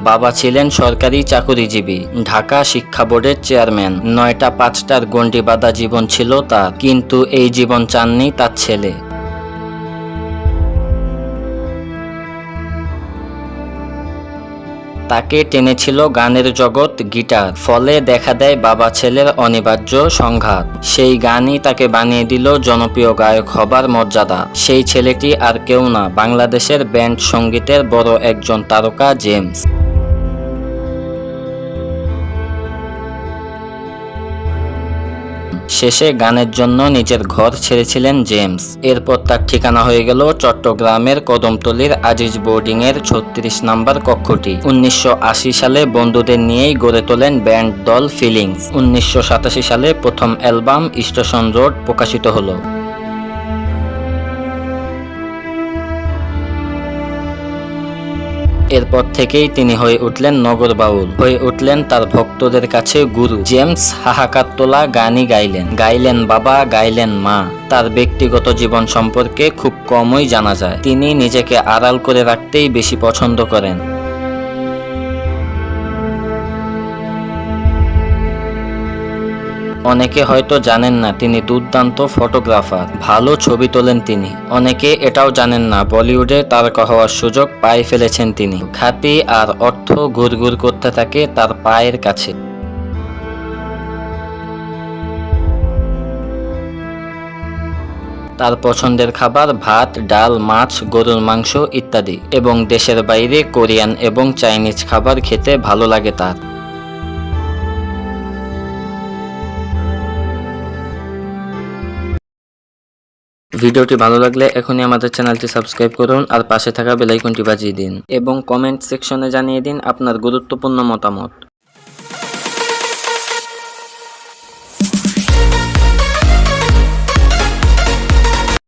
বাবা ছিলেন সরকারি চাকুরিজীবী, ঢাকা শিক্ষা বোর্ডের চেয়ারম্যান। 9টা 5টার গণ্ডি বাঁধা জীবন ছিল তার, কিন্তু এই জীবন চাননি তার ছেলে। তাকে টেনেছিল গানের জগৎ, গিটার। ফলে দেখা দেয় বাবা ছেলের অনিবার্য সংঘাত। সেই গানই তাকে বানিয়ে দিল জনপ্রিয় গায়ক হবার মর্যাদা। সেই ছেলেটি আর কেউ না, বাংলাদেশের ব্যান্ড সঙ্গীতের বড় একজন তারকা, জেমস। শেষে গানের জন্য নিজের ঘর ছেড়েছিলেন জেমস। এরপর তার ঠিকানা হয়ে গেল চট্টগ্রামের কদমতলীর আজিজ বোর্ডিং এর 36 নম্বর কক্ষটি। 1980 সালে বন্ধুদের নিয়েই গড়ে তোলেন ব্যান্ড দল ফিলিংস। 1987 সালে প্রথম অ্যালবাম স্টেশন রোড প্রকাশিত হলো। এরপর থেকেই তিনি হয়ে উঠলেন নগর বাউল, হয়ে উঠলেন তার ভক্তদের কাছে গুরু। জেমস হাহাকার তোলা গানই গাইলেন বাবা, গাইলেন মা। তার ব্যক্তিগত জীবন সম্পর্কে খুব কমই জানা যায়। তিনি নিজেকে আড়াল করে রাখতেই বেশি পছন্দ করেন। অনেকে হয়তো জানেন না তিনি দুর্দান্ত ফটোগ্রাফার, ভালো ছবি তোলেন তিনি। অনেকে এটাও জানেন না বলিউডে তারকা হওয়ার সুযোগ পায়ে ফেলেছেন তিনি। খ্যাতি আর অর্থ ঘুরঘুর করতে থাকে তার পায়ের কাছে। তার পছন্দের খাবার ভাত, ডাল, মাছ, গরুর মাংস ইত্যাদি, এবং দেশের বাইরে কোরিয়ান এবং চাইনিজ খাবার খেতে ভালো লাগে তার। ভিডিওটি ভালো লাগলে এখনই আমাদের চ্যানেলটি সাবস্ক্রাইব করুন আর পাশে থাকা বেল আইকনটি বাজিয়ে দিন, এবং কমেন্ট সেকশনে জানিয়ে দিন আপনার গুরুত্বপূর্ণ মতামত।